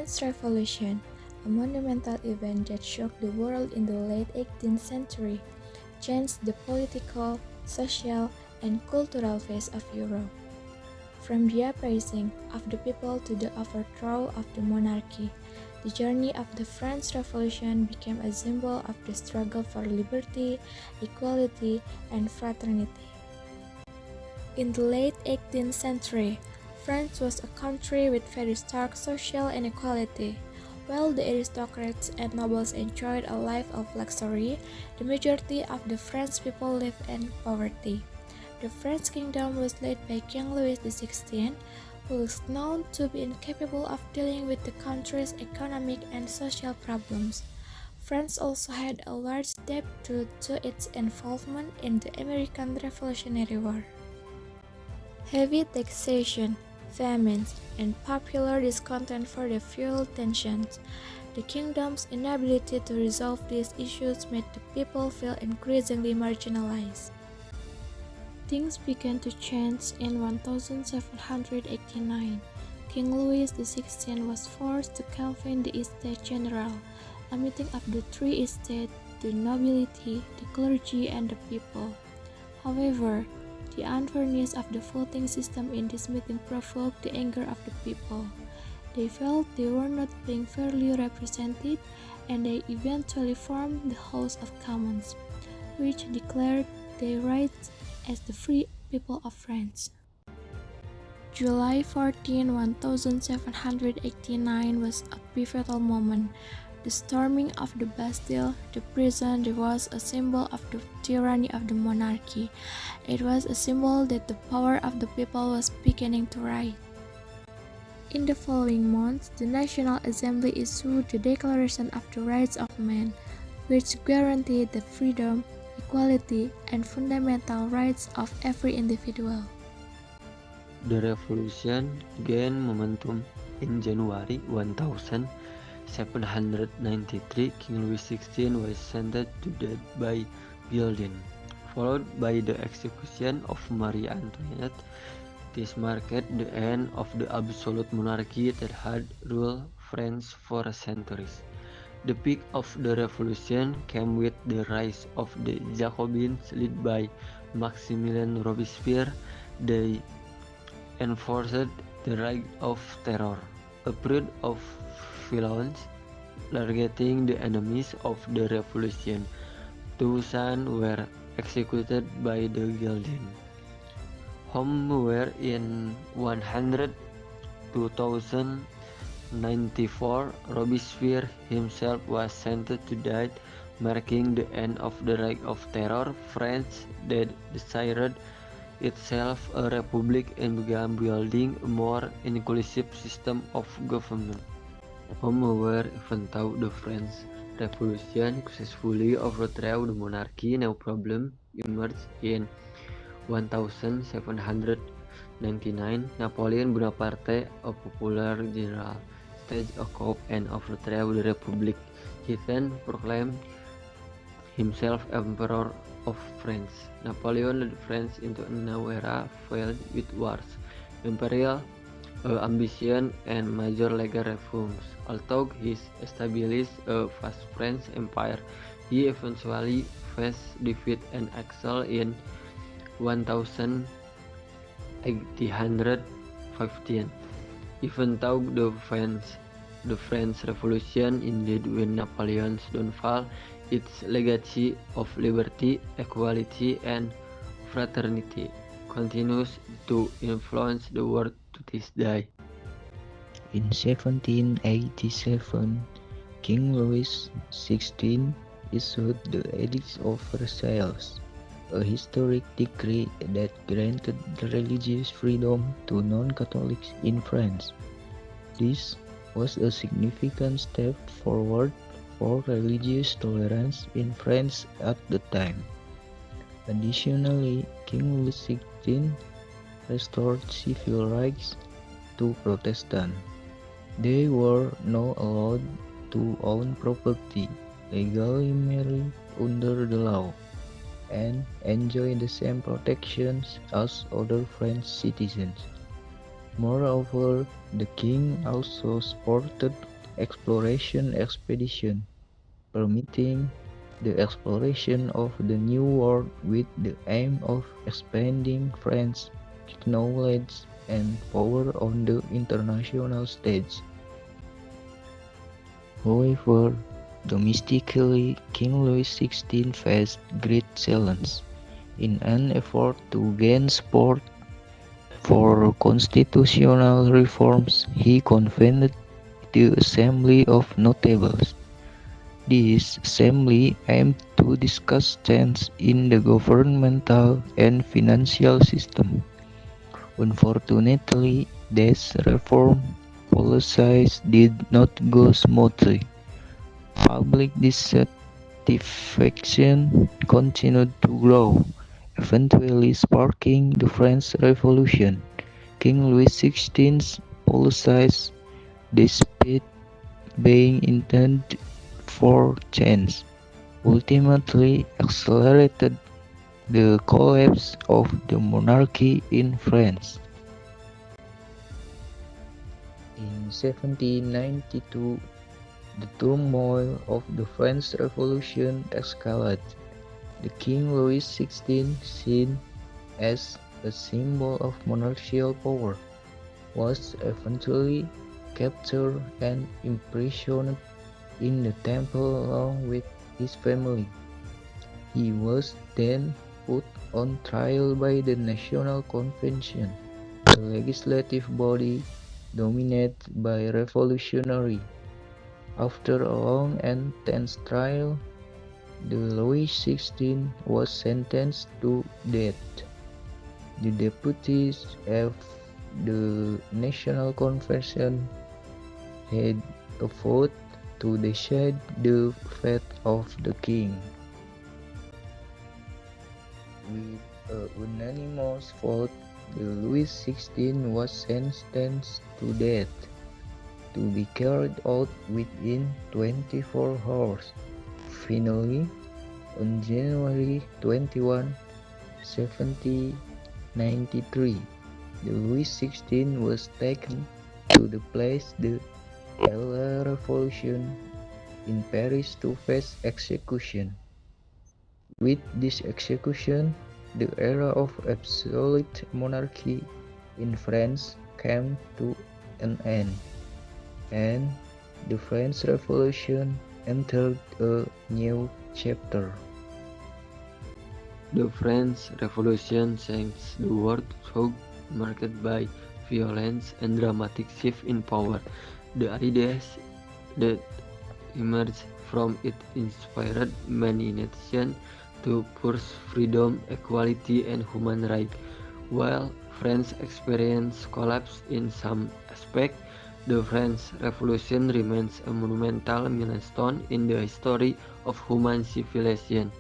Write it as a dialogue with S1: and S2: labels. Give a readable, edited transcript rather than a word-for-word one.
S1: French Revolution, a monumental event that shocked the world in the late 18th century, changed the political, social, and cultural face of Europe. From the uprising of the people to the overthrow of the monarchy, the journey of the French Revolution became a symbol of the struggle for liberty, equality, and fraternity. In the late 18th century, France was a country with very stark social inequality. While the aristocrats and nobles enjoyed a life of luxury, the majority of the French people lived in poverty. The French kingdom was led by King Louis XVI, who was known to be incapable of dealing with the country's economic and social problems. France also had a large debt due to its involvement in the American Revolutionary War. Heavy taxation, famines, and popular discontent further fueled tensions. The kingdom's inability to resolve these issues made the people feel increasingly marginalized. Things began to change in 1789. King Louis XVI was forced to convene the Estates General, a meeting of the three estates, the nobility, the clergy, and the people. However, the unfairness of the voting system in this meeting provoked the anger of the people. They felt they were not being fairly represented, and they eventually formed the House of Commons, which declared their rights as the free people of France. July 14, 1789 was a pivotal moment. The storming of the Bastille, the prison, was a symbol of the tyranny of the monarchy. It was a symbol that the power of the people was beginning to rise. In the following months, the National Assembly issued the Declaration of the Rights of Man, which guaranteed the freedom, equality, and fundamental rights of every individual.
S2: The revolution gained momentum in January 1793. King Louis XVI was sentenced to death by guillotine, followed by the execution of Marie Antoinette. This marked the end of the absolute monarchy that had ruled France for centuries. The peak of the revolution came with the rise of the Jacobins led by Maximilien Robespierre. They enforced the Reign of Terror, a period of violence targeting the enemies of the revolution. 2 sons were executed by the guillotine. Somewhere in 2094, Robespierre himself was sentenced to death, marking the end of the Reign of Terror. France that desired itself a republic and began building a more inclusive system of government. However, even though the French Revolution successfully overthrew the monarchy, no problem emerged in 1799. Napoleon Bonaparte, a popular general, staged a coup and overthrew the republic. He then proclaimed himself Emperor of France. Napoleon led France into a new era filled with wars, imperial ambition, and major legal reforms. Although he established a vast French empire, he eventually faced defeat and exile in 1815. Even though the French Revolution ended with Napoleon's downfall, its legacy of liberty, equality, and fraternity continues to influence the world to this day.
S3: In 1787, King Louis XVI issued the Edict of Versailles, a historic decree that granted religious freedom to non-Catholics in France. This was a significant step forward for religious tolerance in France at the time. Additionally, King Louis XVI restored civil rights to Protestants. They were now allowed to own property, legally marry under the law, and enjoy the same protections as other French citizens. Moreover, the king also supported exploration expedition, permitting the exploration of the New World with the aim of expanding France's knowledge and power on the international stage. However, domestically, King Louis XVI faced great challenge. In an effort to gain support for constitutional reforms, he convened the Assembly of Notables. This assembly aimed to discuss changes in the governmental and financial system. Unfortunately, these reform policies did not go smoothly. Public dissatisfaction continued to grow, eventually sparking the French Revolution. King Louis XVI's policies, despite being intended for change, ultimately accelerated the collapse of the monarchy in France. In 1792, the turmoil of the French Revolution escalated. The King Louis XVI, seen as a symbol of monarchical power, was eventually captured and imprisoned in the Temple along with his family. He was then put on trial by the National Convention, a legislative body dominated by revolutionaries. After a long and tense trial, the Louis XVI was sentenced to death. The deputies of the National Convention had a vote to decide the fate of the king. With a unanimous vote, the Louis XVI was sentenced to death, to be carried out within 24 hours. Finally, on January 21, 1793, the Louis XVI was taken to the Place de la Révolution in Paris to face execution. With this execution, the era of absolute monarchy in France came to an end, and the French Revolution entered a new chapter.
S2: The French Revolution changed the world through marked by violence and dramatic shift in power. The ideas that emerged from it inspired many nations to pursue freedom, equality, and human rights. While France experienced collapse in some aspects, the French Revolution remains a monumental milestone in the history of human civilization.